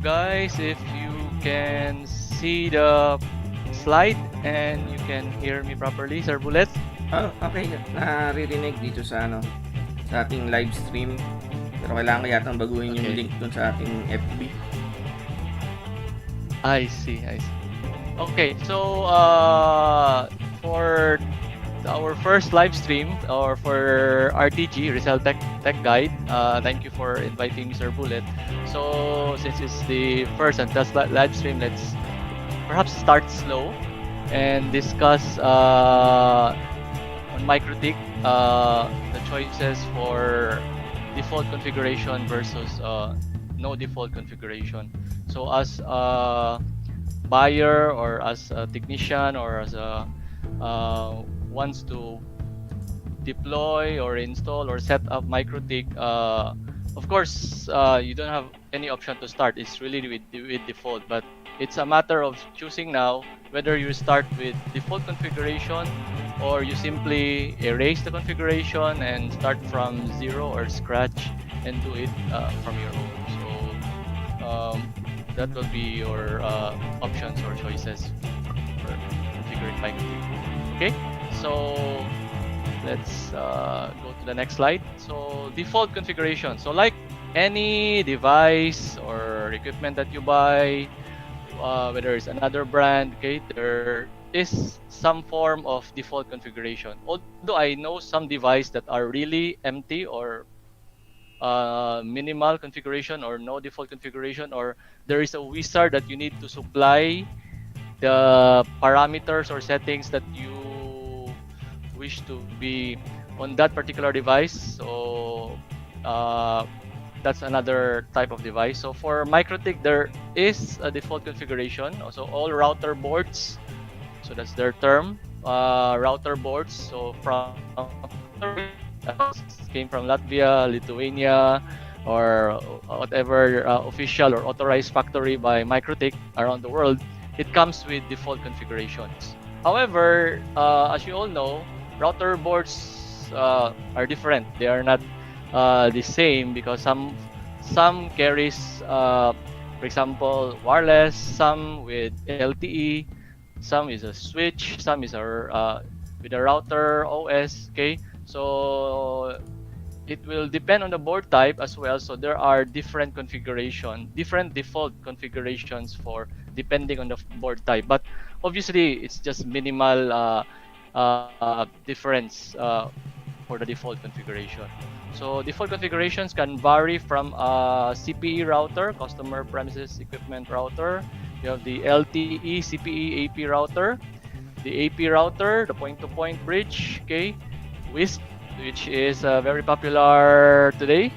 guys if you can see the slide and you can hear me properly, Sir Bullet. Okay, naririnig dito sa sa ating live stream. Pero kailangan ko yatang baguhin yung link dun sa ating FB. I see. Okay, so for our first live stream or for RTG Rizal Tech Guide, thank you for inviting me, Sir Bullet. So since it's the first and test live stream, let's perhaps start slow and discuss on MikroTik the choices for default configuration versus no default configuration. So as a buyer or as a technician or as a wants to deploy or install or set up MikroTik, of course you don't have any option to start. It's really with default, but it's a matter of choosing now whether you start with default configuration or you simply erase the configuration and start from zero or scratch and do it from your own. So that will be your options or choices for configuring MikroTik. Okay, so let's go to the next slide. So default configuration. So like any device or equipment that you buy, whether it's another brand, okay, there is some form of default configuration. Although I know some devices that are really empty or minimal configuration or no default configuration, or there is a wizard that you need to supply the parameters or settings that you wish to be on that particular device. So that's another type of device. So for MikroTik, there is a default configuration. Also, all router boards, so that's their term, router boards. So from came from Latvia, Lithuania, or whatever official or authorized factory by MikroTik around the world, it comes with default configurations. However, as you all know, router boards are different. They are not the same because some carries, for example, wireless, some with LTE, some is a switch, some is with a router OS. Okay, so it will depend on the board type as well. So there are different default configurations for depending on the board type. But obviously, it's just minimal difference for the default configuration. So default configurations can vary from a CPE router, customer premises equipment router. You have the LTE CPE AP router, the AP router, the point-to-point bridge, okay, WISP, which is very popular today,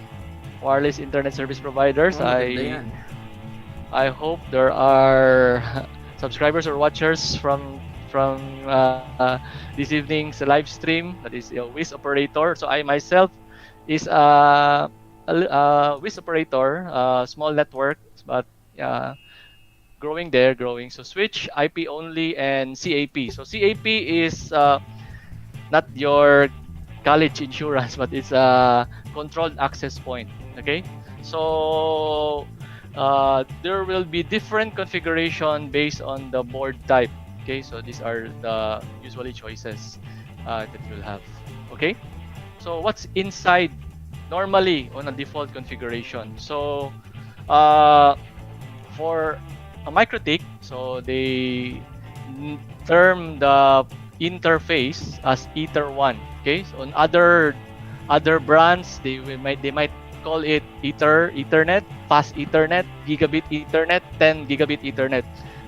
wireless internet service providers. I hope there are subscribers or watchers from this evening's live stream that is a WISP operator. So I myself is a WISP operator, small network, but growing. So switch, IP only, and CAP. So CAP is not your college insurance, but it's a controlled access point. Okay, so there will be different configuration based on the board type. Okay, so these are the usually choices that you'll have. Okay, so what's inside normally on a default configuration? So for a MikroTik, so they term the interface as Ether1. Okay, so on other brands, they might call it Ethernet, fast Ethernet, gigabit Ethernet, 10 gigabit Ethernet.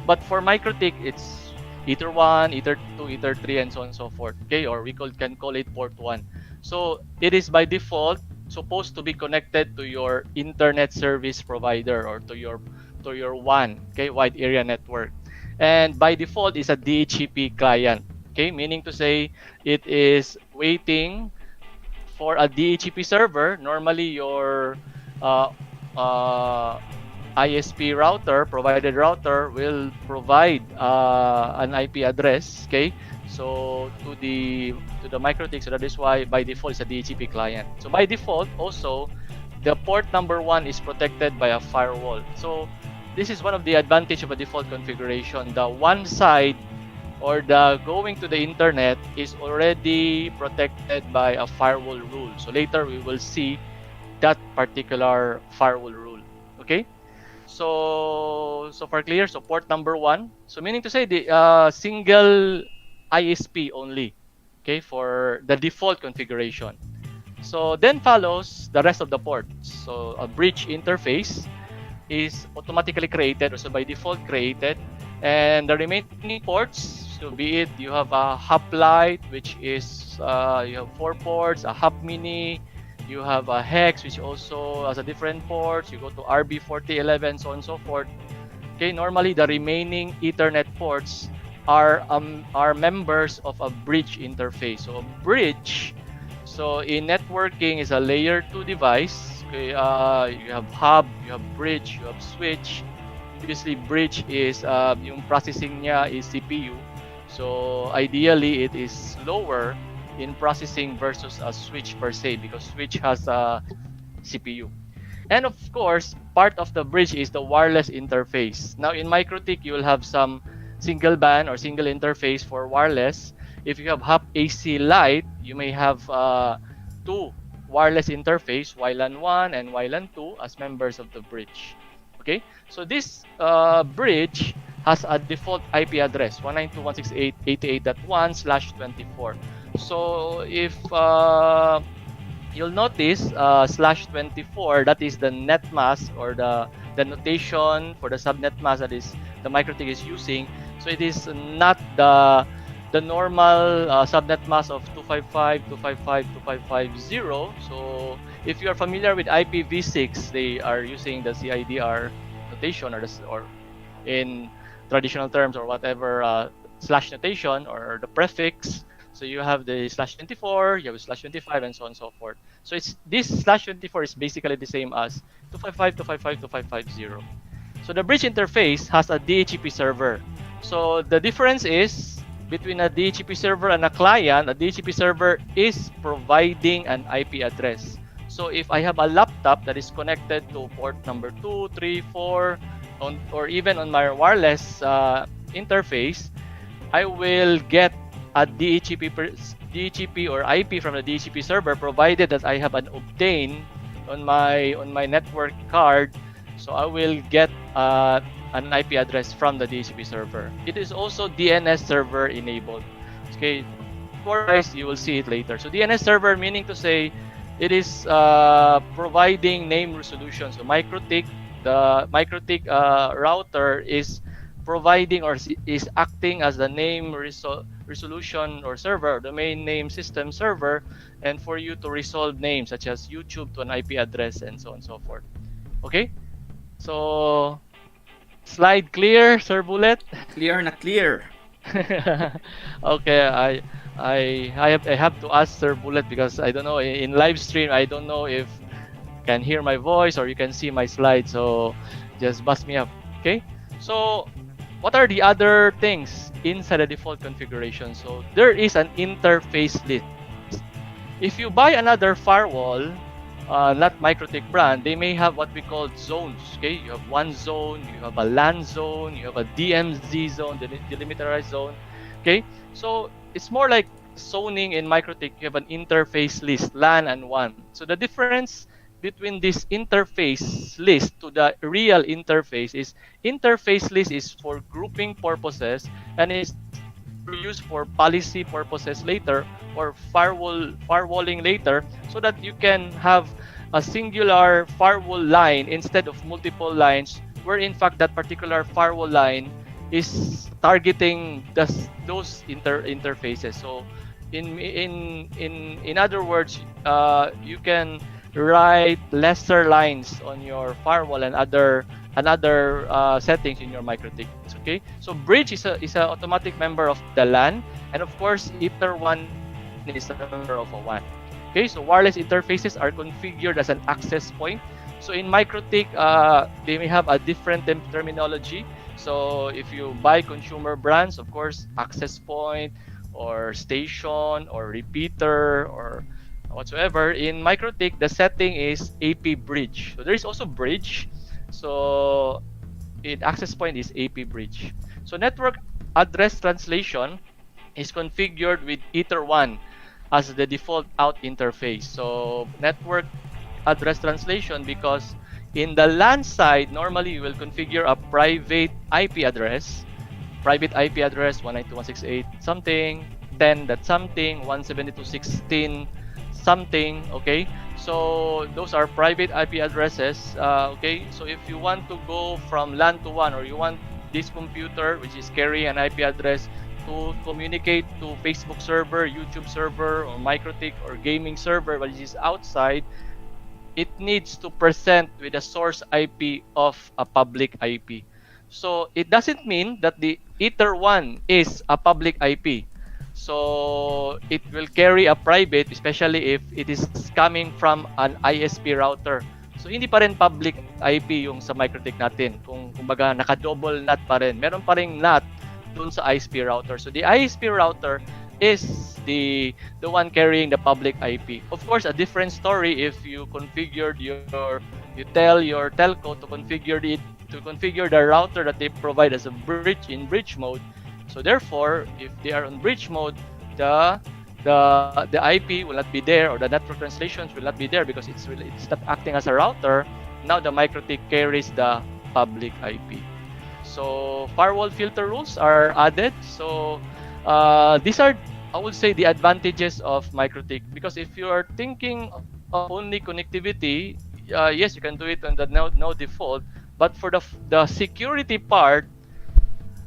But for MikroTik, it's Ether1, Ether2, Ether3, and so on and so forth. Okay, or we can call it port 1. So it is by default supposed to be connected to your internet service provider or to your WAN, okay, wide area network. And by default is a DHCP client. Okay, meaning to say it is waiting for a DHCP server. Normally your ISP router, provided router, will provide an IP address. Okay, so to the MikroTik. So that is why by default it's a DHCP client. So by default also the port number 1 is protected by a firewall. So this is one of the advantage of a default configuration. The one side or the going to the internet is already protected by a firewall rule. So later we will see that particular firewall rule. Okay. So for clear, so port number 1. So meaning to say the single ISP only. Okay, for the default configuration. So then follows the rest of the ports. So a bridge interface is automatically created, or so by default created, and the remaining ports, so be it you have a hub light, which is you have 4 ports, a hub mini, you have a hex, which also has a different ports, you go to RB4011, so on and so forth. Okay, normally the remaining Ethernet ports are members of a bridge interface. So a bridge, so in networking, is a layer 2 device. Okay, you have hub, you have bridge, you have switch. Obviously, bridge is yung processing niya is CPU. So ideally, it is slower in processing versus a switch per se, because switch has a CPU. And of course, part of the bridge is the wireless interface. Now in MikroTik, you will have some single band or single interface for wireless. If you have hub AC light, you may have 2 wireless interface, WLAN 1 and WLAN 2, as members of the bridge. Okay, so this bridge has a default IP address 192.168.88.1/24. So if you'll notice /24, that is the net mask, or the notation for the subnet mask that is the MikroTik is using. So it is not the normal subnet mask of 255.255.255.0. So if you are familiar with IPv6, they are using the CIDR notation, or in traditional terms, or whatever slash notation or the prefix. So you have the /24, you have /25, and so on and so forth. So it's this /24 is basically the same as 255.255.255.0. So the bridge interface has a DHCP server. So the difference is between a DHCP server and a client. A DHCP server is providing an IP address. So if I have a laptop that is connected to port number 2, 3, 4, or even on my wireless interface, I will get a DHCP or IP from the DHCP server, provided that I have an obtain on my network card. So I will get an IP address from the DHCP server. It is also DNS server enabled. Okay, for guys, you will see it later. So DNS server, meaning to say it is providing name resolution. So MikroTik, the MikroTik router is providing or is acting as the name resolution or server, domain name system server, and for you to resolve names such as YouTube to an IP address and so on and so forth. Okay, so slide clear, Sir Bullet? Clear na clear. Okay, I have to ask Sir Bullet, because I don't know, in live stream I don't know if you can hear my voice or you can see my slide, so just bust me up. Okay, so what are the other things inside the default configuration? So there is an interface list. If you buy another firewall, not MikroTik brand, they may have what we call zones. Okay, you have one zone, you have a LAN zone, you have a DMZ zone, the delimitarized zone. Okay, so it's more like zoning in MikroTik. You have an interface list, LAN and WAN. So the difference between this interface list to the real interface is, interface list is for grouping purposes and is used for policy purposes later, or firewalling later, so that you can have a singular firewall line instead of multiple lines, where in fact that particular firewall line is targeting those interfaces. So in other words, you can write lesser lines on your firewall and other settings in your MikroTik. Okay, so bridge is a automatic member of the LAN, and of course Ether1 is a member of a WAN. Okay, so wireless interfaces are configured as an access point. So in MikroTik, they may have a different terminology. So if you buy consumer brands, of course, access point or station or repeater or whatsoever. In MikroTik, the setting is AP bridge. So there is also bridge. So in access point is AP bridge. So network address translation is configured with Ether1 as the default out interface. So network address translation, because in the LAN side, normally you will configure a private IP address 192.168 something, 10 that something, 172.16 something, okay? So those are private IP addresses, okay? So if you want to go from LAN to WAN, or you want this computer, which is carry an IP address, to communicate to Facebook server, YouTube server, or MikroTik or gaming server, which is outside, it needs to present with a source IP of a public IP. So it doesn't mean that the Ether1 is a public IP. So it will carry a private, especially if it is coming from an ISP router. So hindi pa rin public IP yung sa MikroTik natin. Kung kumbaga naka-double NAT pa rin. Meron pa ring NAT dun sa ISP router. So the ISP router is the one carrying the public IP. Of course, a different story if you configured you tell your telco to configure the router that they provide as a bridge in bridge mode. So therefore, if they are on bridge mode, the the IP will not be there, or the network translations will not be there, because it's not acting as a router. Now the MikroTik carries the public IP. So firewall filter rules are added. So these are, I would say, the advantages of MikroTik, because if you are thinking of only connectivity, yes, you can do it on the no default, but for the security part,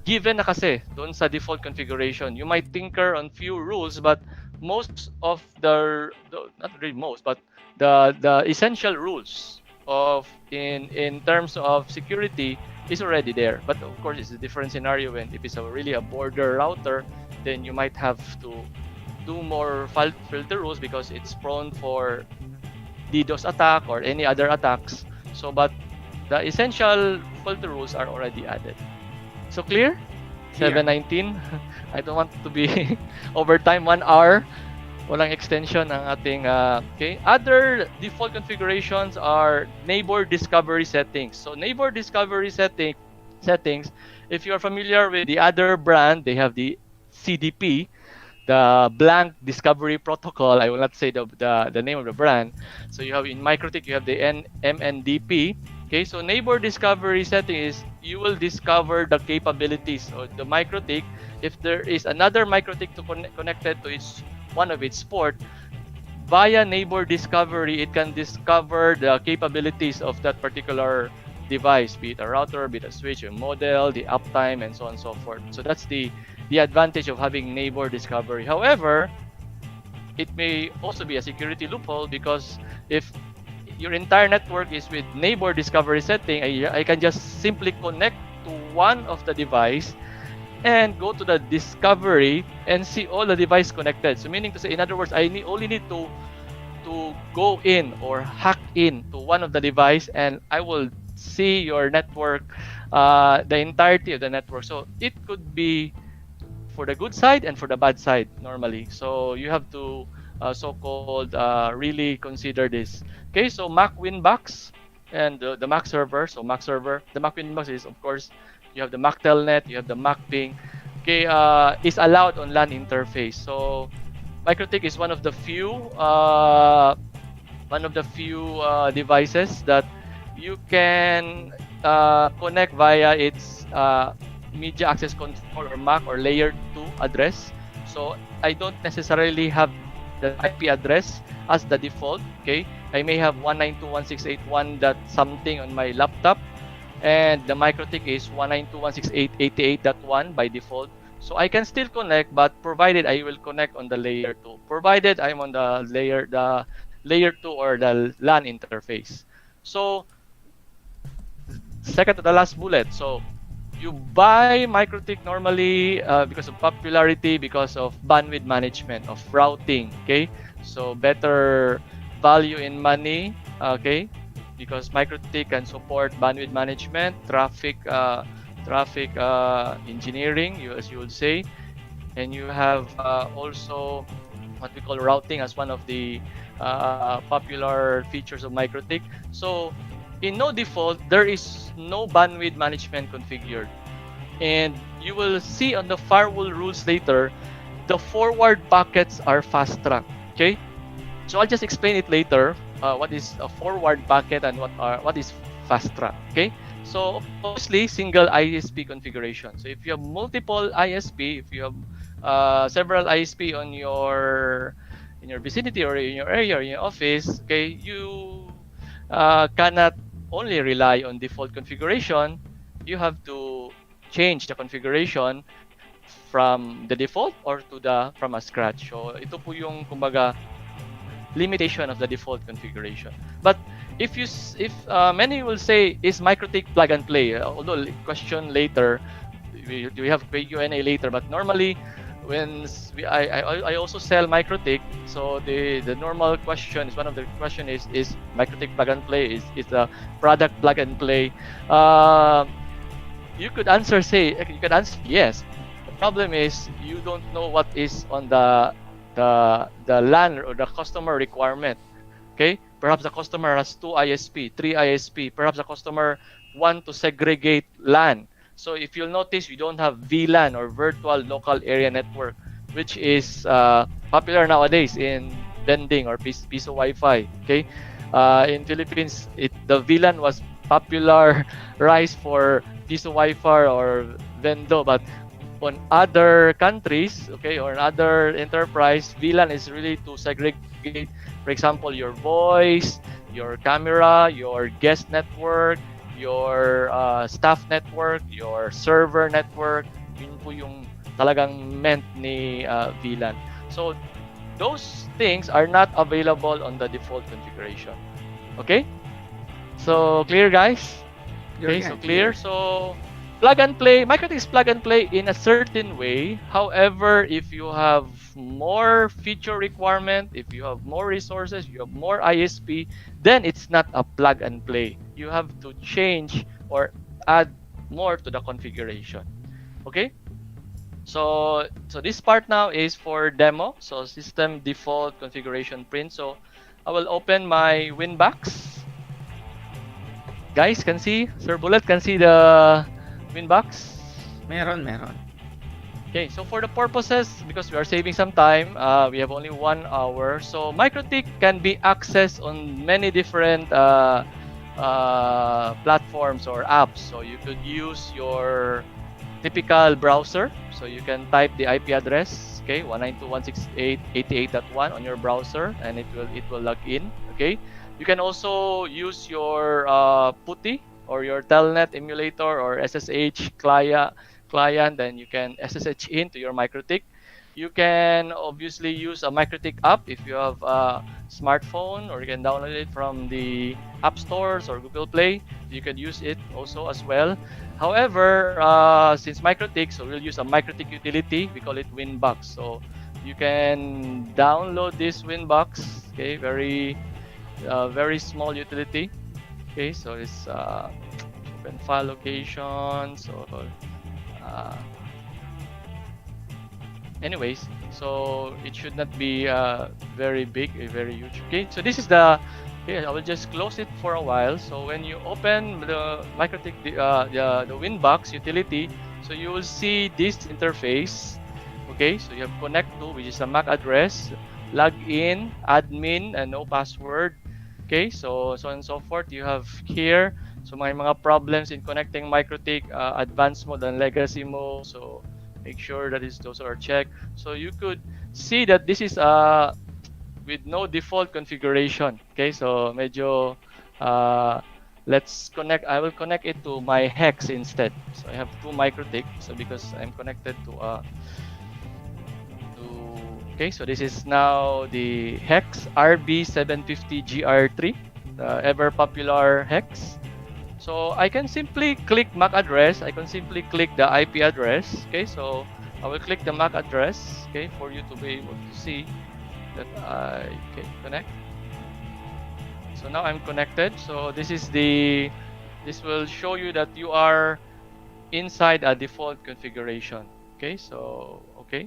given na kasi doon sa default configuration, you might tinker on few rules, but most of the not really most, but the essential rules of in terms of security is already there. But of course, it's a different scenario when if it's really a border router, then you might have to do more filter rules because it's prone for DDoS attack or any other attacks. So, but the essential filter rules are already added. So clear? Clear. 7:19. I don't want to be overtime 1 hour. Walang extension ang ating okay. Other default configurations are neighbor discovery settings. So neighbor discovery settings, if you are familiar with the other brand, they have the CDP, the blank discovery protocol. I will not say the name of the brand. So you have in MikroTik, you have the MNDP. Okay, so neighbor discovery setting is you will discover the capabilities of the MikroTik. If there is another MikroTik to connected to one of its port, via neighbor discovery, it can discover the capabilities of that particular device, be it a router, be it a switch, a model, the uptime, and so on and so forth. So that's the advantage of having neighbor discovery. However, it may also be a security loophole, because if your entire network is with neighbor discovery setting, I can just simply connect to one of the device and go to the discovery and see all the device connected. So meaning to say, in other words, I only need to go in or hack in to one of the device, and I will see your network, the entirety of the network. So it could be for the good side and for the bad side normally. So you have to so-called really consider this. Okay, so Mac WinBox and the Mac server. So Mac server, the Mac WinBox is, of course, you have the Mac Telnet, you have the Mac Ping. Okay, is allowed on LAN interface. So MikroTik is one of the few devices that you can connect via its media access control or MAC or layer 2 address. So I don't necessarily have the IP address as the default. Okay, I may have 192.168.1 dot something on my laptop, and the MikroTik is 192.168.88.1 by default. So I can still connect, but provided I will connect on the layer 2, provided I'm on the layer 2 or the LAN interface. So second to the last bullet. So you buy MikroTik normally because of popularity, because of bandwidth management, of routing. Okay, so better value in money. Okay, because MikroTik can support bandwidth management, traffic engineering, as you would say, and you have also what we call routing as one of the popular features of MikroTik. So in no default, there is no bandwidth management configured. And you will see on the firewall rules later, the forward packets are fast tracked. Okay, so I'll just explain it later. What is a forward packet and what is fast track? Okay, so obviously single ISP configuration. So if you have multiple ISP, if you have several ISP on your in your vicinity or in your area or in your office, okay, you cannot only rely on default configuration. You have to change the configuration from the default or to the from a scratch. So ito po yung kumbaga limitation of the default configuration. But if many will say is MikroTik plug and play, although question later, we have Q&A later, but normally when I also sell MikroTik, so the normal question is one of the question is MikroTik plug and play, is the product plug and play. You could answer yes. The problem is you don't know what is on the LAN or the customer requirement. Okay, perhaps the customer has 2 ISP, 3 ISP. Perhaps the customer want to segregate LAN. So if you'll notice, you don't have VLAN or virtual local area network, which is popular nowadays in vending or piso Wi-Fi. Okay, in Philippines, the VLAN was popularized for piso Wi-Fi or vendo, but on other countries, okay, or other enterprise, VLAN is really to segregate, for example, your voice, your camera, your guest network, your staff network, your server network. Yun po yung talagang meant ni VLAN. So those things are not available on the default configuration. Okay? So clear, guys? Okay, so clear. So plug and play, MikroTik is plug and play in a certain way. However, if you have more feature requirement, if you have more resources, you have more ISP, then it's not a plug and play. You have to change or add more to the configuration. Okay? So this part now is for demo. So system default configuration print. So I will open my WinBox. Guys, can see? Sir Bullet can see the WinBox? Meron. Okay, so for the purposes, because we are saving some time, we have only 1 hour. So MikroTik can be accessed on many different platforms or apps. So you could use your typical browser. So you can type the IP address, okay, 192.168.88.1 on your browser, and it will log in. Okay, you can also use your PuTTY or your Telnet emulator or SSH client, then you can SSH into your MikroTik. You can obviously use a MikroTik app if you have a smartphone, or you can download it from the app stores or Google Play. You can use it also as well. However, since MikroTik, so we'll use a MikroTik utility. We call it WinBox. So you can download this WinBox. Okay, very small utility. Okay, so it's open file location. So anyways, so it should not be very big, very huge. Okay, so this is the. Okay, I will just close it for a while. So when you open the MikroTik, the WinBox utility, so you will see this interface. Okay, so you have connect to, which is a MAC address, login, admin, and no password. Okay, so on and so forth. You have here. So may mga problems in connecting MikroTik, advanced mode and legacy mode. So make sure that those are checked. So you could see that this is with no default configuration. Okay, so medyo let's connect. I will connect it to my hex instead. So I have 2 MikroTik. So because I'm connected to okay, so this is now the hex RB750GR3, the ever popular hex. So I can simply click MAC address. I can simply click the IP address. Okay, so I will click the MAC address. Okay, for you to be able to see that I can connect. So now I'm connected. So this will show you that you are inside a default configuration. Okay, so okay.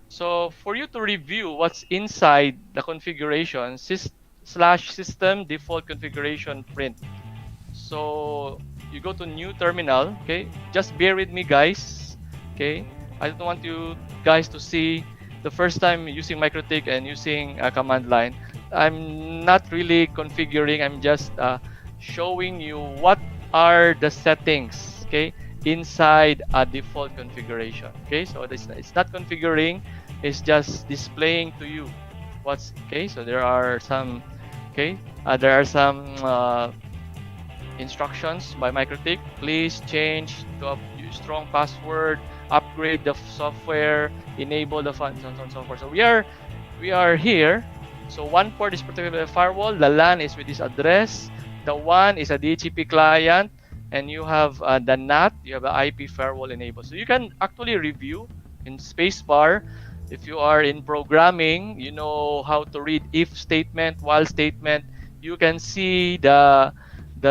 So for you to review what's inside the configuration, /system default configuration print. So you go to new terminal. Okay, just bear with me, guys. Okay, I don't want you guys to see the first time using MikroTik and using a command line. I'm not really configuring. I'm just showing you what are the settings. Okay, inside a default configuration. Okay, so it's not configuring. It's just displaying to you what's okay. So there are some instructions by MikroTik. Please change to a strong password, upgrade the software, enable the funds, and so on and so forth. So we are here. So one port is protected by a firewall. The LAN is with this address. The one is a DHCP client, and you have the NAT. You have the IP firewall enabled. So you can actually review in spacebar. If you are in programming, you know how to read if statement, while statement. You can see the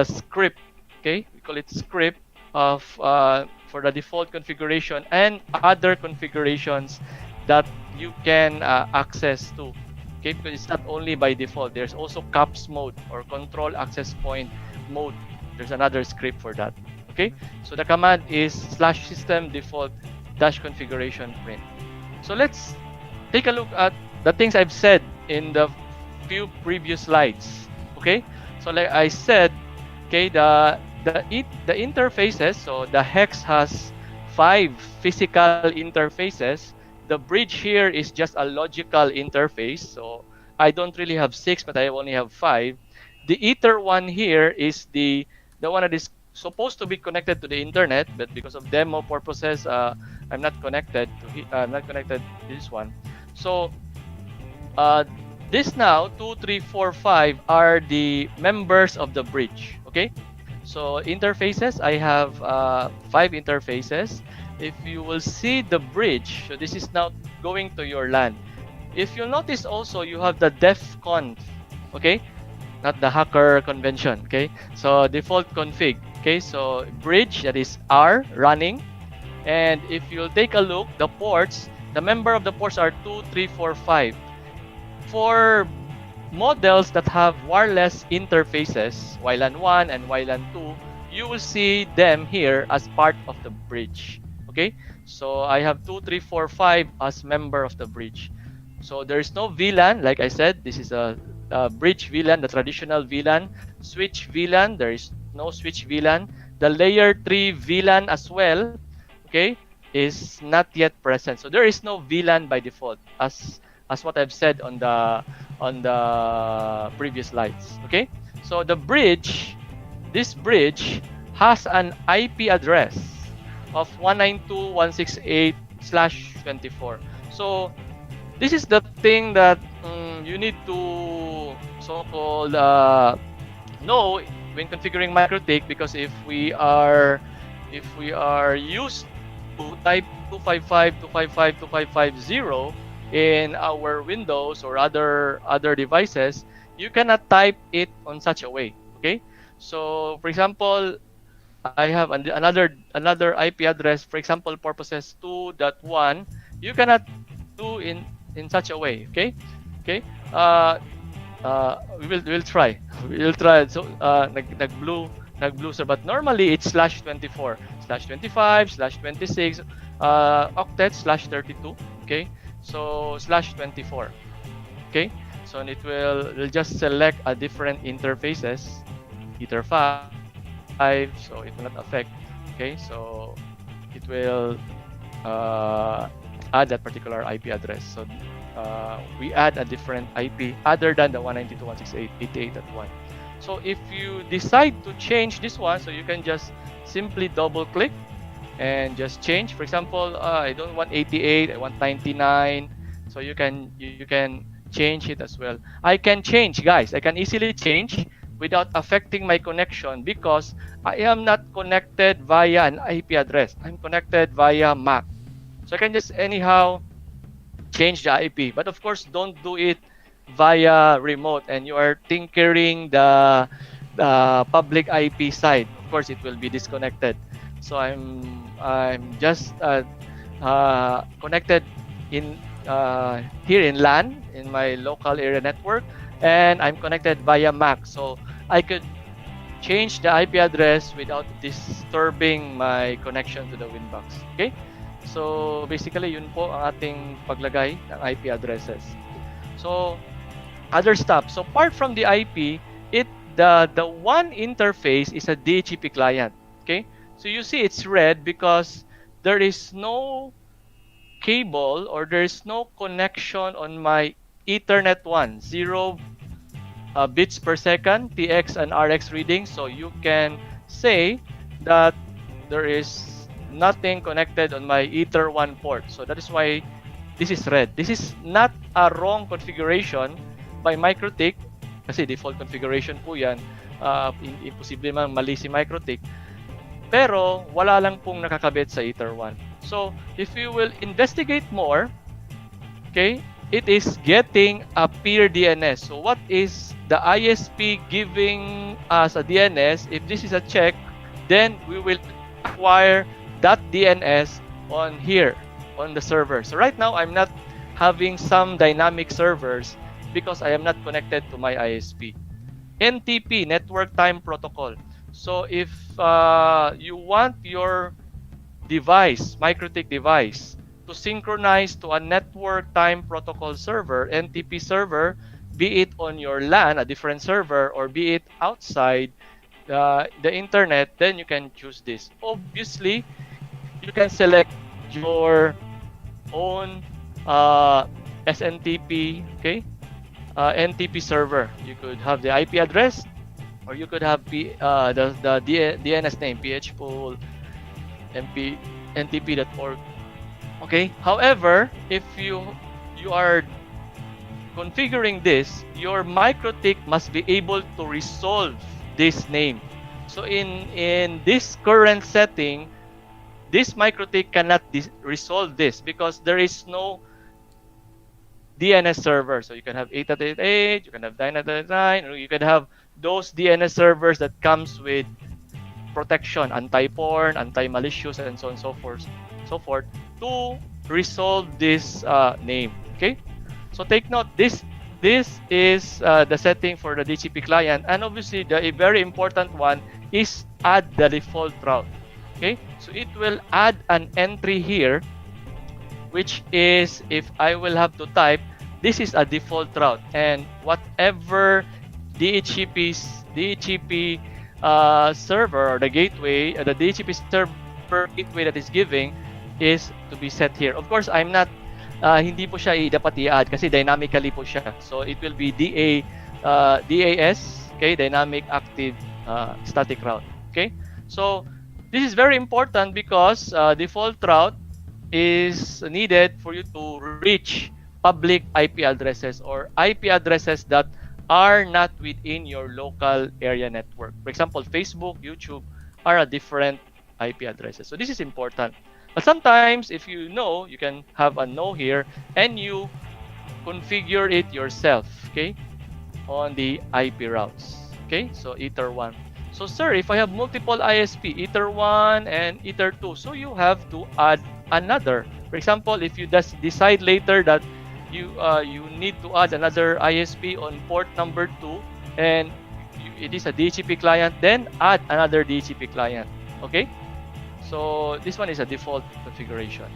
script. Okay, we call it script of for the default configuration and other configurations that you can access to. Okay, because it's not only by default. There's also CAPS mode or control access point mode. There's another script for that. Okay, so the command is /system default -configuration print. So let's take a look at the things I've said in the few previous slides. Okay, so like I said, okay, the interfaces. So the hex has 5 physical interfaces. The bridge here is just a logical interface. So I don't really have 6, but I only have 5. The ether one here is the one that is supposed to be connected to the internet, but because of demo purposes, I'm not connected to this one. So this now 2, 3, 4, 5 are the members of the bridge. Okay, so interfaces, I have 5 interfaces. If you will see the bridge, so this is now going to your LAN. If you notice also, you have the defconf. Okay, not the hacker convention. Okay, so default config. Okay, so bridge, that is R running. And if you'll take a look, the ports, the member of the ports are 2, 3, 4, 5. For models that have wireless interfaces, WLAN 1 and WLAN 2, you will see them here as part of the bridge. Okay, so I have 2, 3, 4, 5 as member of the bridge. So there is no VLAN, like I said. This is a bridge VLAN, the traditional VLAN. Switch VLAN, there is no switch VLAN. The layer 3 VLAN as well, okay, is not yet present. So there is no VLAN by default, as what I've said on the previous slides. Okay, so the bridge, this bridge has an IP address of 192.168/24. So this is the thing that you need to so-called know when configuring MikroTik, because if we are used to type 255.255.255.0 in our Windows or other devices, you cannot type it on such a way. Okay, so for example, I have another IP address, for example, purposes 2.1. You cannot do in such a way. Okay, okay. We'll try. We'll try. So nag-blue, sir. But normally it's /24, /25, /26, octet /32. Okay, so /24. Okay, so we'll just select a different interfaces, ether 5, so it will not affect. Okay, so it will add that particular IP address. So we add a different IP other than the 192.168.88.1. So if you decide to change this one, so you can just simply double click and just change. For example, I don't want 88, I want 99. So you can change it as well. I can change, guys. I can easily change without affecting my connection because I am not connected via an IP address. I'm connected via MAC. So I can just anyhow change the IP. But of course, don't do it via remote and you are tinkering the public IP side. Of course, it will be disconnected. So I'm just connected in here in LAN in my local area network, and I'm connected via MAC. So I could change the IP address without disturbing my connection to the WinBox. Okay? So basically, yun po ang ating paglagay ng IP addresses. So other stuff. So apart from the IP, the one interface is a DHCP client. Okay? So you see it's red because there is no cable or there is no connection on my Ethernet 1, 0 bits per second, TX and RX reading. So you can say that there is nothing connected on my Ether 1 port. So that is why this is red. This is not a wrong configuration by MikroTik kasi default configuration po yan. Imposible man mali si MikroTik. Pero wala lang pong nakakabit sa Ether 1. So if you will investigate more, okay, it is getting a peer DNS. So what is the ISP giving us a DNS? If this is a check, then we will acquire that DNS on here on the server. So right now I'm not having some dynamic servers because I am not connected to my ISP. NTP, Network Time Protocol. So if you want your device, MikroTik device, to synchronize to a network time protocol server, NTP server, be it on your LAN, a different server, or be it outside the internet, then you can choose this. Obviously, you can select your own SNTP, okay, NTP server. You could have the IP address, or you could have the DNS name, phpool, ntp.org. Okay. However, if you are configuring this, your MikroTik must be able to resolve this name. So in this current setting, this MikroTik cannot resolve this because there is no DNS server. So you can have 8.8.8, you can have 9.9, you can have those DNS servers that comes with protection, anti-porn, anti-malicious, and so on and so forth, to resolve this name. Okay, so take note, this is the setting for the DHCP client, and obviously the very important one is add the default route. Okay, so it will add an entry here, which is, if I will have to type, this is a default route, and whatever DHCP server or the gateway, the DHCP server gateway that is giving is to be set here. Of course, I'm not, hindi po siya dapat i-add kasi dynamically po siya. So it will be DAS, okay, dynamic active static route. Okay, so this is very important because default route is needed for you to reach public IP addresses or IP addresses that are not within your local area network. For example, Facebook, YouTube are a different IP addresses. So this is important. But sometimes, if you know, you can have a no here and you configure it yourself, okay, on the IP routes. Okay, so Ether 1. So sir, if I have multiple ISP, Ether 1 and Ether 2, so you have to add another. For example, if you just decide later that you need to add another ISP on port number 2 and it is a DHCP client, then add another DHCP client. Okay, so this one is a default configuration.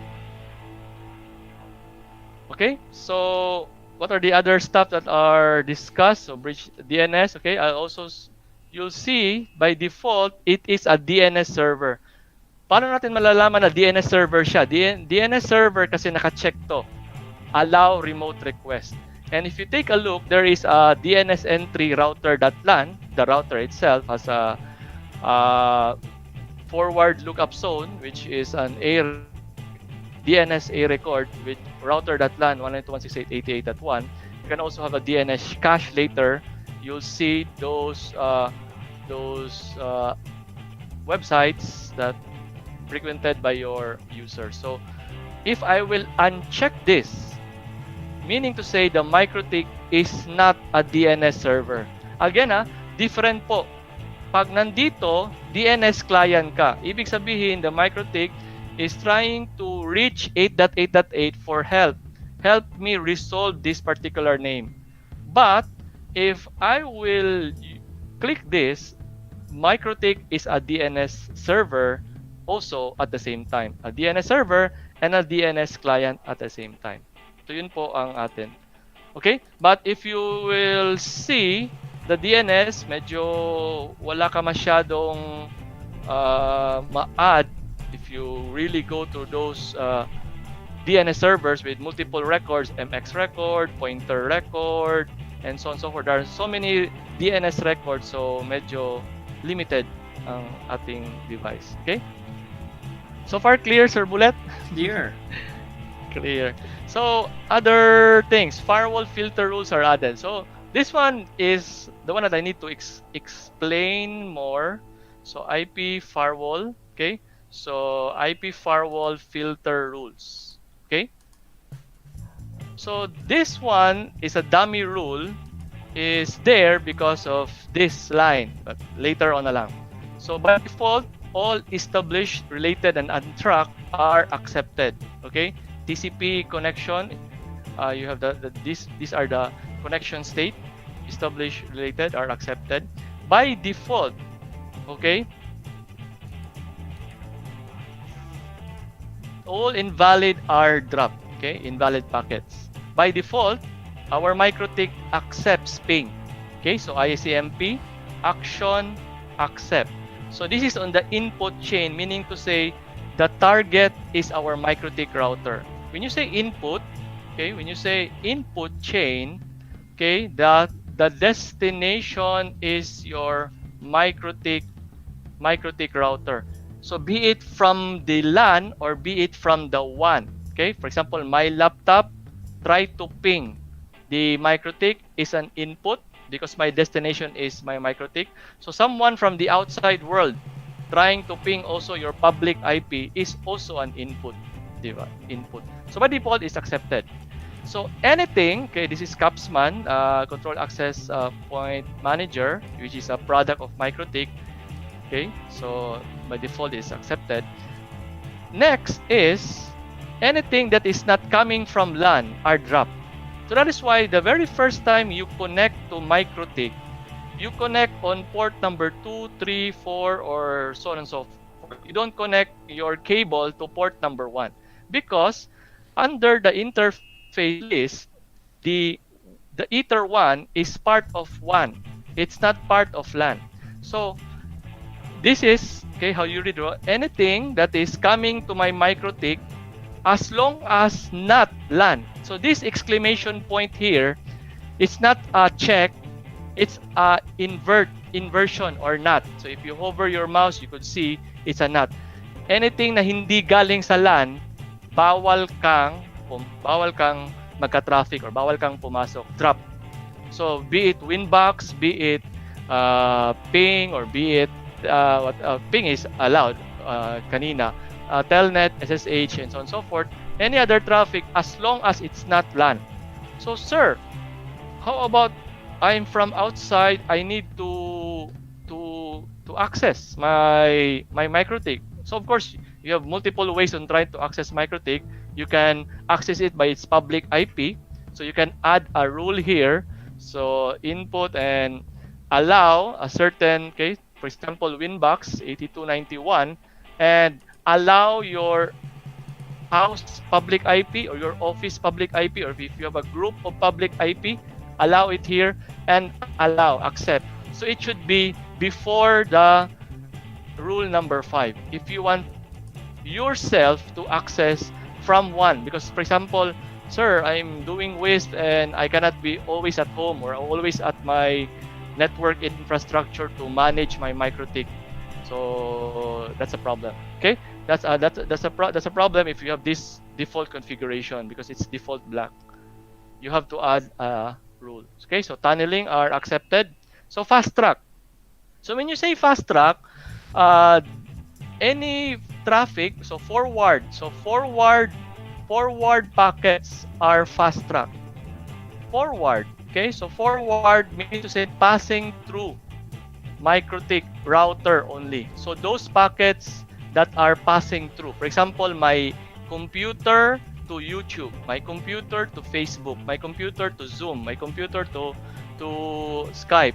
Okay, so what are the other stuff that are discussed? So bridge DNS. Okay, you'll see by default it is a DNS server. Paano natin malalaman na DNS server siya? DNS server kasi naka-check to. Allow remote request. And if you take a look, there is a DNS entry router.lan. The router itself has a forward lookup zone, which is an DNS A record with router.lan 192.168.88.1. You can also have a DNS cache later. You'll see those websites that frequented by your users. So if I will uncheck this, meaning to say the MikroTik is not a DNS server. Again, different po. Pag nandito, DNS client ka. Ibig sabihin, the MikroTik is trying to reach 8.8.8 for help. Help me resolve this particular name. But if I will click this, MikroTik is a DNS server also at the same time. A DNS server and a DNS client at the same time. So yun po ang atin. Okay? But if you will see the DNS, medyo wala ka masyadong ma-add if you really go to those DNS servers with multiple records, MX record, pointer record, and so on and so forth. There are so many DNS records, so medyo limited ang ating device. Okay? So far clear, Sir Bullet? Clear. Clear. So other things, firewall filter rules are added. So this one is the one that I need to explain more. So IP firewall, okay? So IP firewall filter rules, okay? So this one is a dummy rule, is there because of this line, but later on na lang. So by default, all established, related, and untracked are accepted, okay? TCP connection, you have these are the connection state, established, related are accepted by default, okay? All invalid are dropped, okay? Invalid packets. By default, our MikroTik accepts ping, okay? So ICMP, action, accept. So this is on the input chain, meaning to say the target is our MikroTik router. When you say input, okay, when you say input chain, okay, the destination is your MikroTik router. So be it from the LAN or be it from the WAN. Okay, for example, my laptop try to ping the MikroTik is an input because my destination is my MikroTik. So someone from the outside world trying to ping also your public IP is also an input. Diba? Input. So by default is accepted. So anything, okay, this is Capsman, Control Access Point Manager, which is a product of MikroTik. Okay, so by default is accepted. Next is anything that is not coming from LAN are dropped. So that is why the very first time you connect to MikroTik, you connect on port number 2, 3, 4, or so on and so forth. You don't connect your cable to port number 1 because under the interface list, the Ether 1 is part of WAN. It's not part of LAN. So this is, okay, how you read anything that is coming to my MikroTik as long as not LAN. So this exclamation point here, it's not a check, it's a inversion or not. So if you hover your mouse, you could see it's a not. Anything na hindi galing sa LAN, bawal kang magka-traffic or bawal kang pumasok, drop. So be it WinBox, be it ping, or be it ping is allowed kanina, telnet, SSH, and so on and so forth. Any other traffic as long as it's not LAN. So sir, how about I'm from outside, I need to access my MikroTik. So of course you have multiple ways on trying to access MikroTik. You can access it by its public IP. So you can add a rule here. So input and allow a certain case, for example, WinBox 8291, and allow your house public IP or your office public IP, or if you have a group of public IP, allow it here and allow, accept. So it should be before the rule number 5. If you want yourself to access from one, because for example, sir, I'm doing WISP and I cannot be always at home or always at my network infrastructure to manage my MikroTik. So that's a problem. Okay, that's a problem if you have this default configuration because it's default black. You have to add a rule. Okay, so tunneling are accepted. So fast track. So when you say fast track, any traffic, so forward packets are fast track. Forward. Okay, so forward means to say passing through MikroTik router only. So those packets that are passing through, for example, my computer to YouTube, my computer to Facebook, my computer to Zoom, my computer to Skype,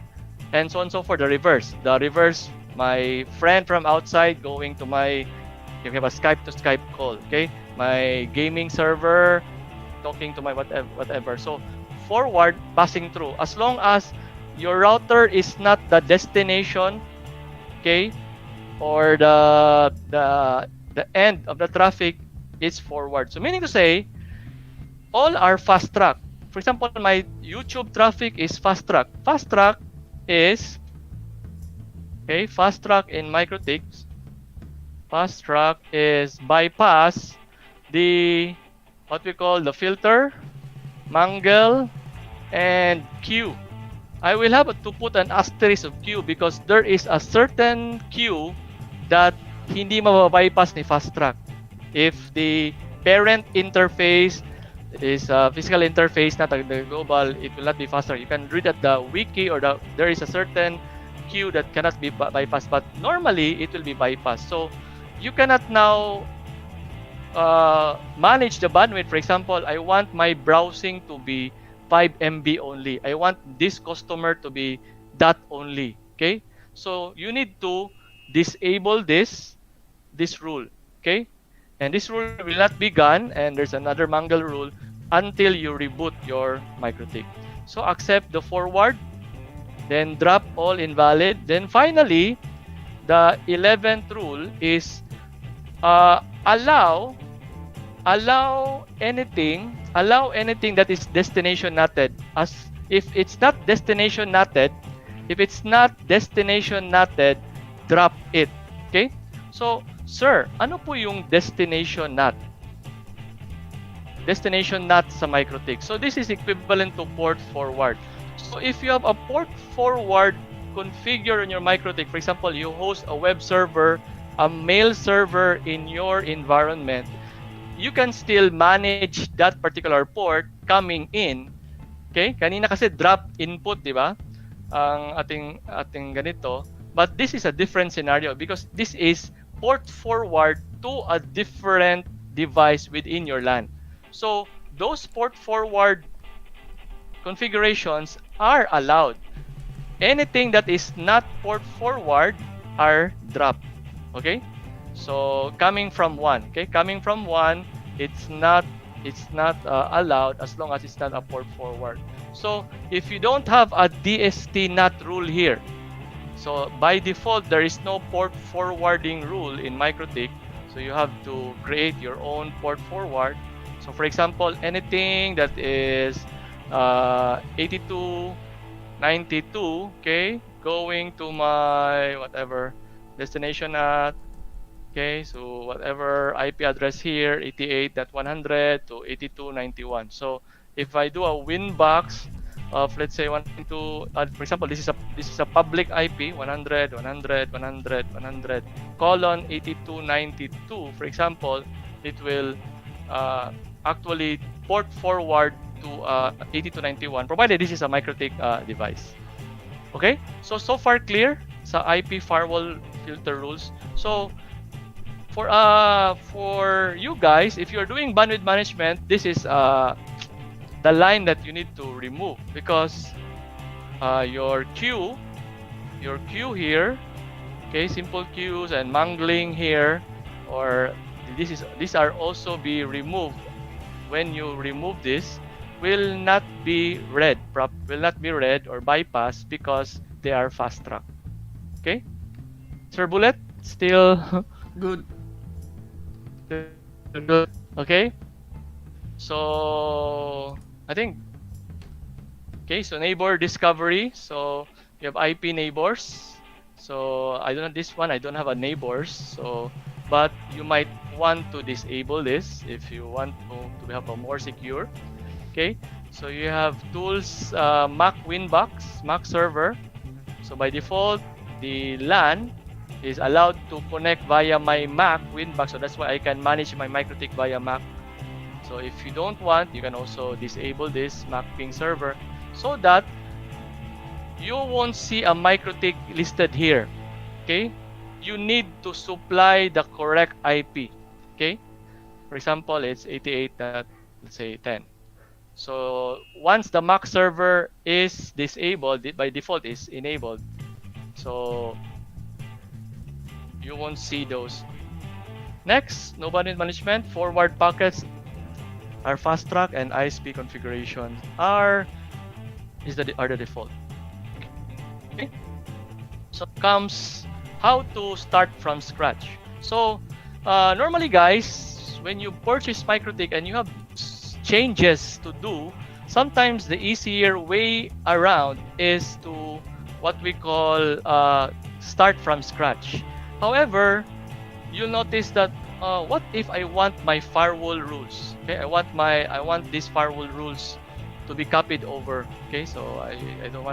and so on and so forth. The reverse my friend from outside going to my, you have a Skype to Skype call, okay? My gaming server talking to my whatever. So forward passing through, as long as your router is not the destination, okay, or the end of the traffic, is forward. So meaning to say, all are fast track. For example, my YouTube traffic is fast track. Fast track is, okay, fast track in MikroTik. Fast track is bypass the, what we call the filter, mangle, and queue. I will have to put an asterisk of queue because there is a certain queue that hindi mababypass ni fast track. If the parent interface is a physical interface, not the global, it will not be faster. You can read at the wiki, or there is a certain queue that cannot be bypassed, but normally it will be bypassed. So you cannot now manage the bandwidth. For example, I want my browsing to be 5 MB only. I want this customer to be that only. Okay, so you need to disable this rule. Okay, and this rule will not be gone, and there's another mangle rule until you reboot your MikroTik. So accept the forward, then drop all invalid. Then finally, the 11th rule is allow anything that is destination NATed. As if it's not destination NATed, drop it. Okay? So, sir, ano po yung destination NAT? Destination NAT sa MikroTik. So this is equivalent to port forward. So if you have a port forward configured on your MikroTik, for example, you host a web server, a mail server in your environment, you can still manage that particular port coming in. Okay? Kanina kasi drop input, di ba? Ang ating ganito. But this is a different scenario because this is port forward to a different device within your LAN. So those port forward configurations are allowed. Anything that is not port forward are dropped. Okay? So coming from one, okay, it's not allowed as long as it's not a port forward. So if you don't have a DST NAT rule here, so by default there is no port forwarding rule in MikroTik, so you have to create your own port forward. So for example, anything that is 8292, okay, going to my whatever destination NAT. Okay, so whatever IP address here, 88.100 to 82.91. So if I do a WinBox of, let's say, 192, for example, this is a public IP 100 colon 8292. For example, it will actually port forward to 8291, provided this is a MikroTik device. Okay, so far clear sa IP firewall filter rules. So for you guys, if you're doing bandwidth management, this is the line that you need to remove, because your queue here, okay, simple queues and mangling here, or these are also be removed. When you remove this, will not be read or bypassed because they are fast track. Okay, Sir Bullet, still Good. good. Okay, so I think, okay, so neighbor discovery. So you have IP neighbors. So I don't have this one, I don't have a neighbors. So but you might want to disable this if you want to have a more secure. Okay, so you have tools, Mac WinBox, Mac server. So by default, the LAN is allowed to connect via my Mac WinBox. So that's why I can manage my MikroTik via Mac. So if you don't want, you can also disable this Mac ping server so that you won't see a MikroTik listed here. Okay, you need to supply the correct IP. Okay, for example, it's 88. Let's say 10. So once the Mac server is disabled, by default is enabled. So you won't see those. Next, nobody management, forward packets are fast track and ISP configuration are the default. Okay. So comes how to start from scratch. So normally guys, when you purchase MikroTik and you have changes to do, sometimes the easier way around is to what we call start from scratch. However, you'll notice that what if I want my firewall rules? Okay, I want these firewall rules to be copied over. Okay, so I don't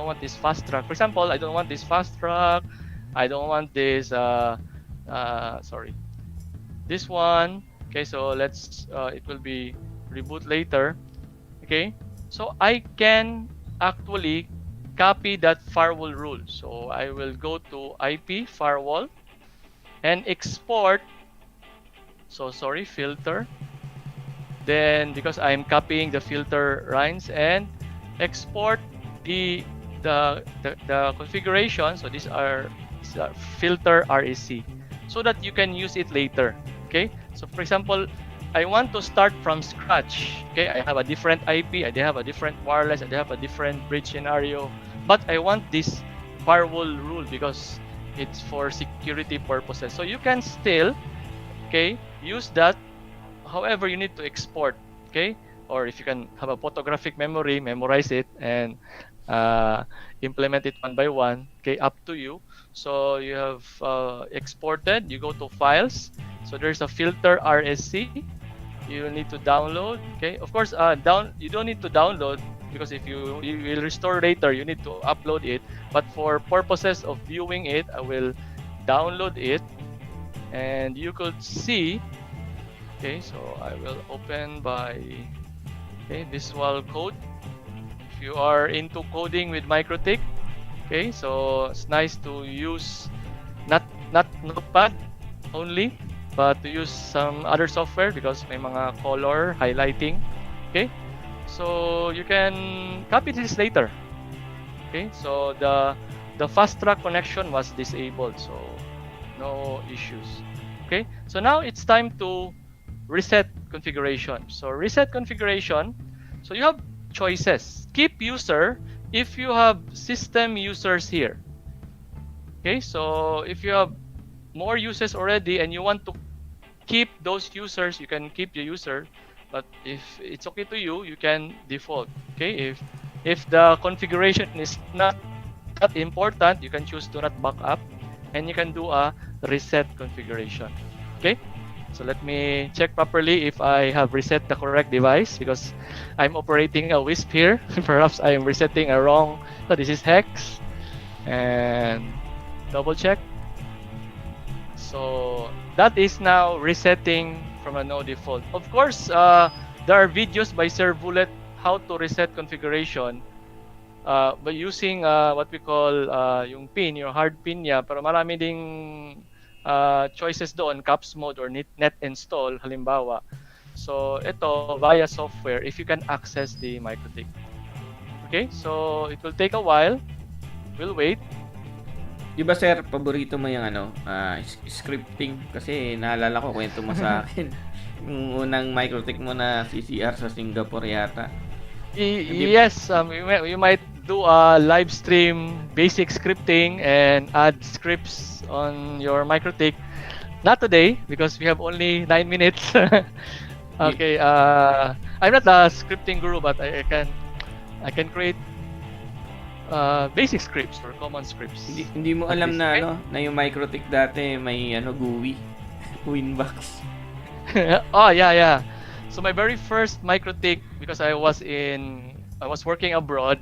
want this fast track. For example, I don't want this fast track. I don't want this sorry, this one. Okay, so let's it will be reboot later. Okay, so I can actually copy that firewall rule. So I will go to IP firewall and export. So sorry, filter. Then because I'm copying the filter lines and export the configuration. So these are filter REC so that you can use it later. Okay. So for example, I want to start from scratch. Okay, I have a different IP, I have a different wireless, I have a different bridge scenario, but I want this firewall rule because it's for security purposes. So you can still, okay, use that. However, you need to export, okay, or if you can have a photographic memory, memorize it and implement it one by one. Okay, up to you. So you have exported. You go to files. So there's a filter RSC. You need to download. Okay, of course, you don't need to download because if you will restore later, you need to upload it. But for purposes of viewing it, I will download it, and you could see. Okay, so I will open by Visual Code. If you are into coding with MikroTik, okay, so it's nice to use not Notepad only, but to use some other software because may mga color highlighting. Okay, so you can copy this later. Okay, so the fast track connection was disabled, so no issues. Okay, so now it's time to reset configuration. So reset configuration. So you have choices. Keep user if you have system users here. Okay, so if you have more users already and you want to keep those users, you can keep the user. But if it's okay to you, you can default. Okay, if the configuration is not that important, you can choose do not backup, and you can do a reset configuration. Okay. So let me check properly if I have reset the correct device because I'm operating a WISP here. Perhaps I am resetting a wrong. So this is hex and double check. So that is now resetting from a no default. Of course, there are videos by Sir Bullet how to reset configuration by using what we call yung pin, yung hard pin niya. Pero marami ding choices doon, caps mode or net install halimbawa. So ito via software if you can access the MikroTik. Okay, so it will take a while. We'll wait. Di ba sir, paborito mo yung scripting? Kasi naalala ko, kwento mo sa akin. Yung unang MikroTik mo na CCR sa Singapore yata. Yes, you might do a live stream basic scripting and add scripts on your MikroTik. Not today because we have only 9 minutes. Okay, I'm not a scripting guru, but I can create basic scripts or common scripts. Hindi mo alam na na yung MikroTik dati may GUI, WinBox. Oh yeah. So my very first MikroTik, because I was working abroad.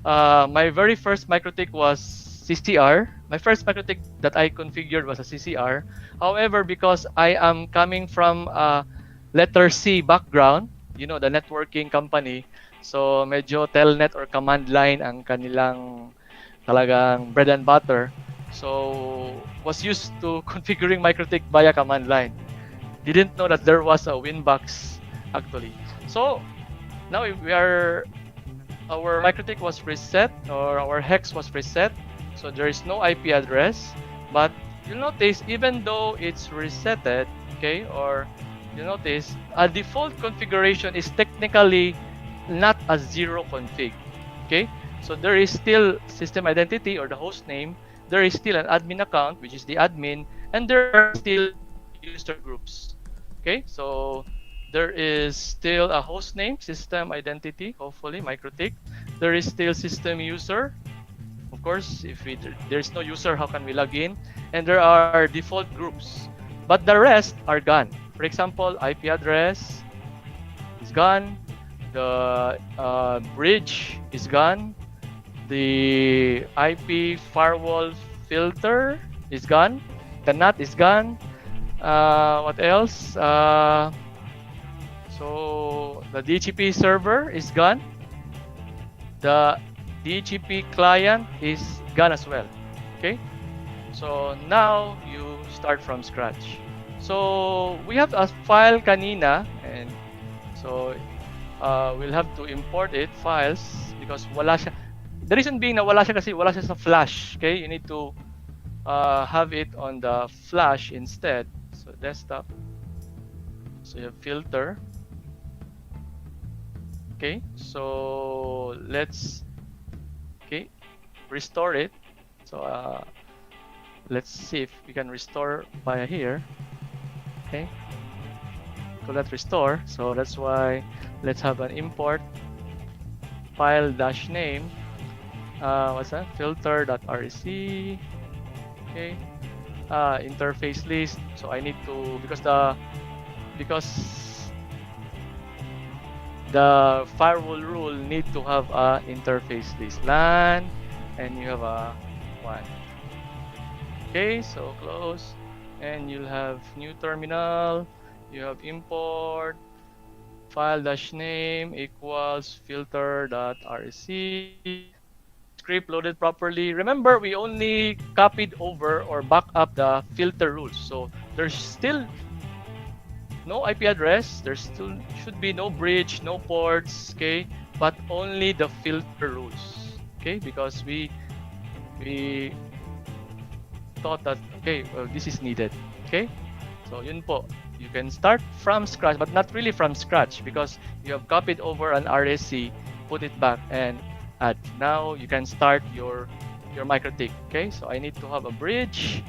My very first MikroTik was CCR. My first MikroTik that I configured was a CCR. However, because I am coming from a letter C background, you know, the networking company, so medyo telnet or command line ang kanilang talagang bread and butter. So was used to configuring MikroTik via command line. Didn't know that there was a WinBox actually. So now our MikroTik was reset, or our hex was reset. So there is no IP address, but you'll notice even though it's resetted, okay, or you notice a default configuration is technically not a zero config, okay? So there is still system identity or the host name, there is still an admin account, which is the admin, and there are still user groups, okay? So there is still a host name, system identity, hopefully MikroTik. There is still system user. Of course, if there's no user, how can we log in? And there are default groups, but the rest are gone. For example, IP address is gone. The bridge is gone. The IP firewall filter is gone. The NAT is gone. What else? So the DHCP server is gone. The DHCP client is gone as well. Okay. So now you start from scratch. So we have a file kanina, and so we'll have to import it files because wala siya. The reason being na wala siya kasi wala siya sa flash. Okay, you need to have it on the flash instead. So desktop. So you have filter. Okay, so let's restore it. So let's see if we can restore via here. Okay, so let's restore. So that's why let's have an import file dash name. What's that? Filter.rec. Okay, interface list. So I need to because the firewall rule need to have a interface list LAN, and you have a one. Okay, so close, and you'll have new terminal. You have import file dash name equals filter.rec. Script loaded properly. Remember, we only copied over or back up the filter rules, so there's still no IP address, there still should be no bridge, no ports, okay, but only the filter rules, okay, because we thought that okay, well, this is needed, okay. So yun po, you can start from scratch, but not really from scratch because you have copied over an RSC, put it back and add. Now you can start your MikroTik, okay. So I need to have a bridge,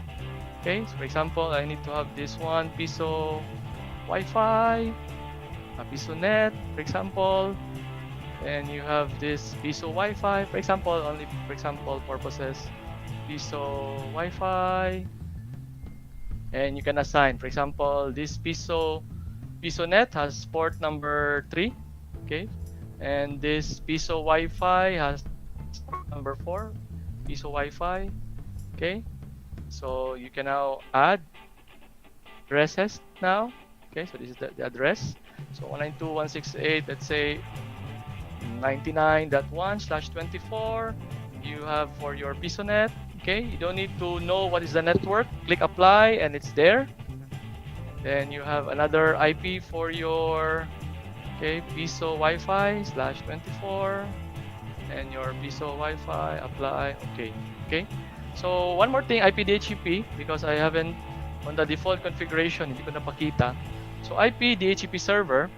okay. So for example, I need to have this one piso Wi-Fi, a piso net, for example, and you have this piso Wi-Fi, for example, only for example purposes, piso Wi-Fi, and you can assign, for example, this piso net has port number 3, okay, and this piso Wi-Fi has port number 4, piso Wi-Fi, okay. So you can now add addresses now. Okay, so this is the address. So 192.168, let's say 99.1/24. You have for your PisoNet. Okay, you don't need to know what is the network. Click apply and it's there. Then you have another IP for your Piso Wi-Fi /24 and your Piso Wi-Fi apply. Okay. So one more thing, IP DHCP, because I haven't on the default configuration, hindi ko napakita. So IP DHCP server,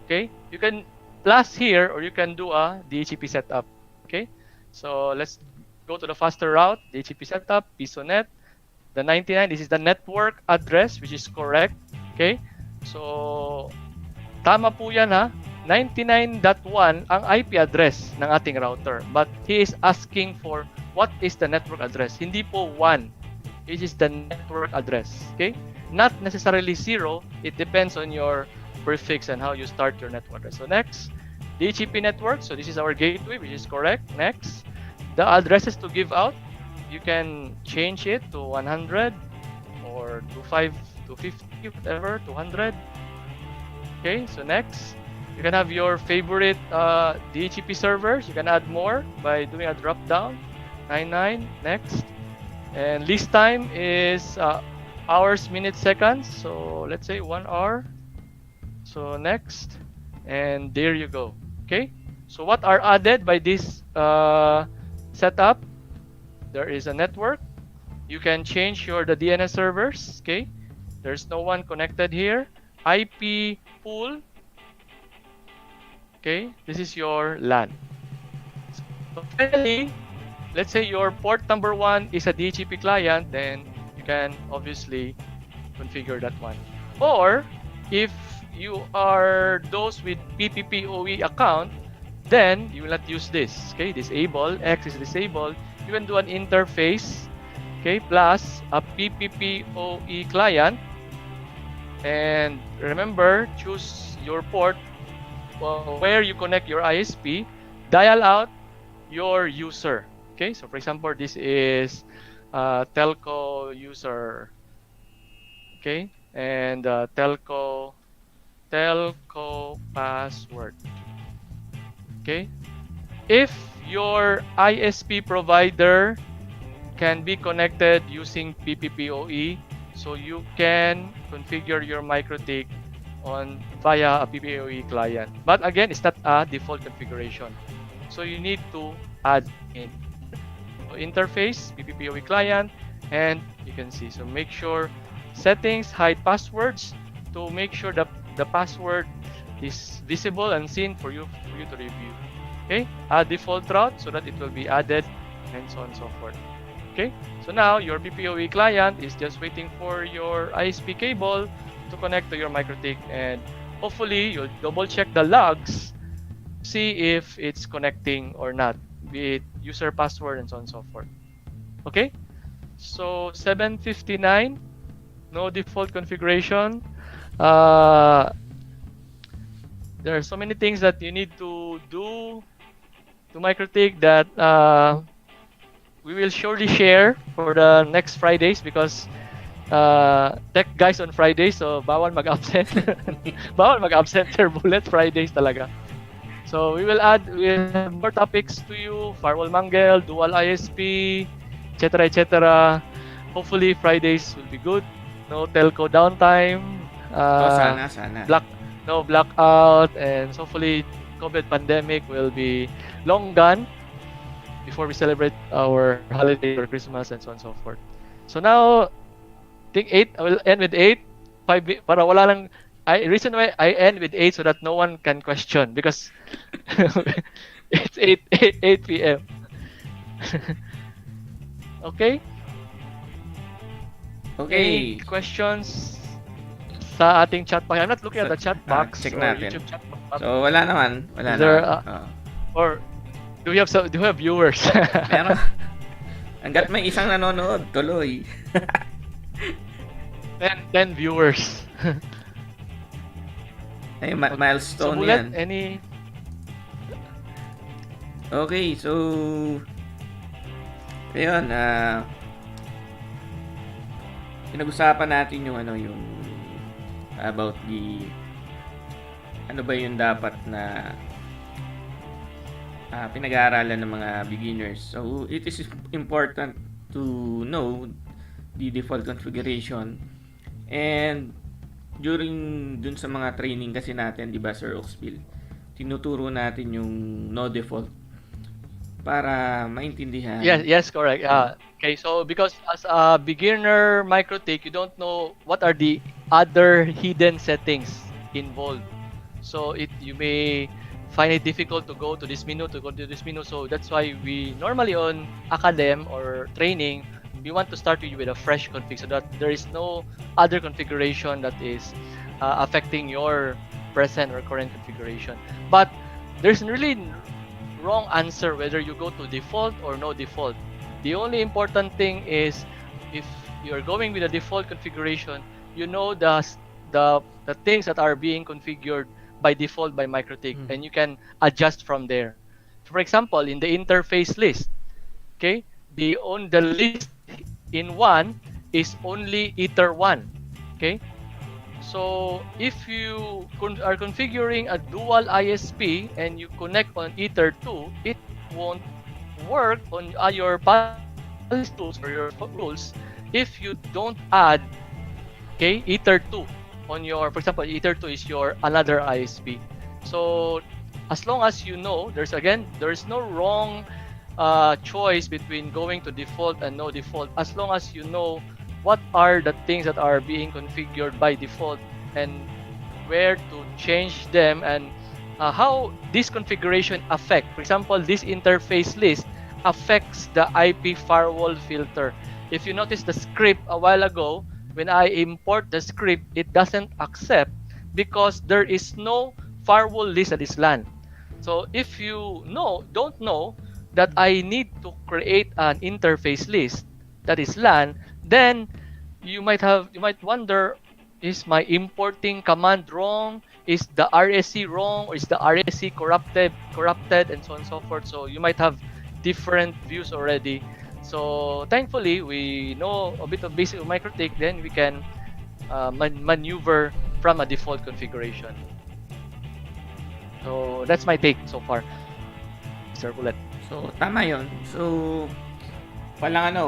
okay, you can plus here or you can do a DHCP setup, okay. So let's go to the faster route, DHCP setup, PisoNet, the 99, this is the network address, which is correct, okay. So tama po yan ha, 99.1 ang IP address ng ating router, but he is asking for what is the network address, hindi po 1, it is the network address, okay. Not necessarily 0, it depends on your prefix and how you start your network. So next, DHCP network, so this is our gateway, which is correct. Next, the addresses to give out, you can change it to 100 or to 250, whatever, 200. Okay, so next, you can have your favorite DHCP servers. You can add more by doing a drop down. 99, next. And list time is hours, minutes, seconds. So let's say 1 hour. So next, and there you go. Okay. So what are added by this setup? There is a network, You can change the DNS servers. Okay, there's no one connected here. IP pool. Okay, this is your LAN. So finally, let's say your port number 1 is a DHCP client, then you can obviously configure that one. Or if you are those with PPPoE account, then you will not use this. Okay, disable, X is disabled. You can do an interface, okay, plus a PPPoE client. And remember, choose your port where you connect your ISP, dial out your user. Okay, so for example, this is telco user. Okay, and telco password. Okay, if your ISP provider can be connected using PPPoE, so you can configure your MikroTik on via a PPPoE client. But again, it's not a default configuration, so you need to add in interface PPPoE client, and you can see. So make sure settings, hide passwords to make sure that the password is visible and seen for you to review. Okay, add default route so that it will be added, and so on and so forth. Okay, so now your PPPoE client is just waiting for your ISP cable to connect to your MikroTik, and hopefully you'll double check the logs, see if it's connecting or not, be it user password and so on and so forth. Okay, so 759, no default configuration. There are so many things that you need to do to MikroTik that we will surely share for the next Fridays, because tech guys on Fridays, so bawal mag-absent. Bawal mag-absent, Sir Bullet. Fridays talaga. So we'll have more topics to you, firewall mangle, dual ISP, etc., etc. Hopefully Fridays will be good. No telco downtime. Sana. No blackout, and hopefully COVID pandemic will be long gone before we celebrate our holiday or Christmas and so on and so forth. So now, I think 8. I will end with 8. 5 para wala lang. Reason why I end with 8 so that no one can question, because it's 8 p.m. Okay? Okay. Any questions sa ating chat box? I'm not looking at the chat box. Check or natin. YouTube chat box. So wala naman. Is there, or do we have viewers? Meron. Hanggat may isang nanonood, tuloy. 10 viewers. Ay, milestone so, Bullet, yan. Okay, so ayun, pinag-usapan natin yung about the ano ba yung dapat na pinag-aaralan ng mga beginners. So it is important to know the default configuration, and dun sa mga training kasi natin, di ba, Sir Uxville, tinuturo natin yung no default para maintindihan. Yes, correct. Okay, so because as a beginner MikroTik, you don't know what are the other hidden settings involved. So you may find it difficult to go to this menu, So that's why we normally on Academ or training, we want to start you with a fresh config so that there is no other configuration that is affecting your present or current configuration. But there's really wrong answer whether you go to default or no default. The only important thing is if you're going with a default configuration, you know the things that are being configured by default by MikroTik, and you can adjust from there. For example, in the interface list, okay, the list in 1 is only Ether 1, okay? So if you are configuring a dual ISP and you connect on Ether 2, it won't work on your policy tools or your rules if you don't add, okay, Ether 2 on your, for example, Ether 2 is your another ISP. So as long as you know, there is no wrong choice between going to default and no default, as long as you know what are the things that are being configured by default and where to change them, and how this configuration affect. For example, this interface list affects the IP firewall filter. If you notice the script a while ago, when I import the script, it doesn't accept because there is no firewall list that is LAN. So if you don't know that I need to create an interface list that is LAN, then you might wonder, is my importing command wrong? Is the RSC wrong? Or is the RSC corrupted, and so on and so forth? So you might have different views already. So thankfully, we know a bit of basic of MikroTik, then we can maneuver from a default configuration. So that's my take so far, Mr. Bullet. So, tama yon. So, walang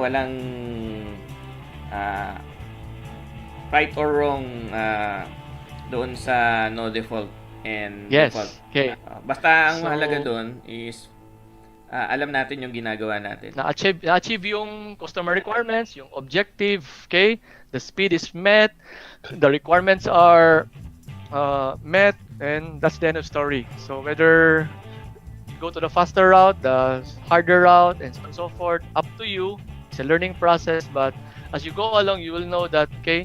right or wrong doon sa no default and Yes. default. Okay. Basta ang So, mahalaga doon is alam natin yung ginagawa natin. Na-achieve yung customer requirements, yung objective, okay? The speed is met, the requirements are met, and that's the end of story. So whether you go to the faster route, the harder route, and so on and so forth, up to you. It's a learning process, but as you go along, you will know that, okay,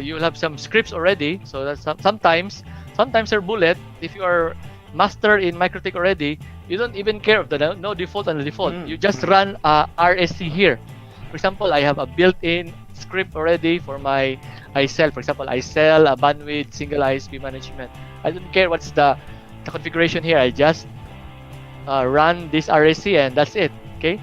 you will have some scripts already. So that sometimes Sir Bullet, if you are master in MikroTik already, you don't even care of the no default and the default. You just run RSC here. For example, I have a built-in script already for my I sell. For example, I sell a bandwidth single ISP management. I don't care what's the configuration here. I just run this RSC and that's it. Okay,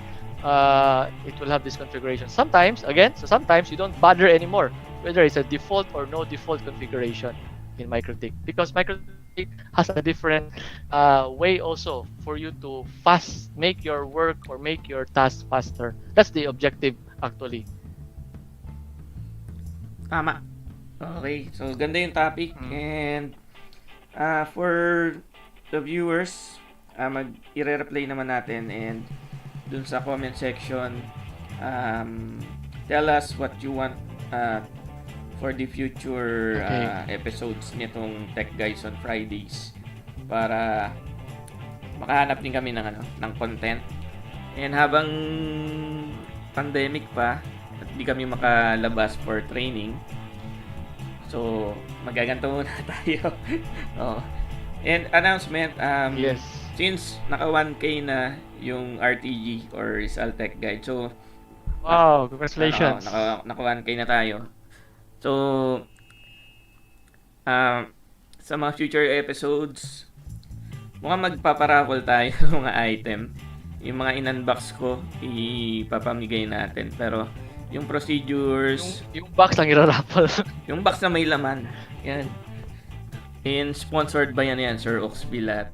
it will have this configuration. Sometimes you don't bother anymore whether it's a default or no default configuration in MikroTik, because MikroTik has a different way also for you to make your work or make your task faster. That's the objective actually. Tama. Okay, so ganda yung topic. And for the viewers, i-reply naman natin, and dun sa comment section, tell us what you want for the future episodes nitong Tech Guys on Fridays, para makahanap din kami ng content. And habang pandemic pa at di kami makalabas for training, so magaganto muna tayo. And announcement, Yes. since naka 1K na yung RTG or Rizal Tech Guide, so Wow, congratulations. naka 1K na tayo. So sa mga future episodes, mukhang magpaparaffle tayo ng mga item. Yung mga in-unbox ko, ipapamigay natin. Pero yung procedures, yung box lang iraraffle. yung box na may laman, yan. And sponsored ba yan, Sir Uxville at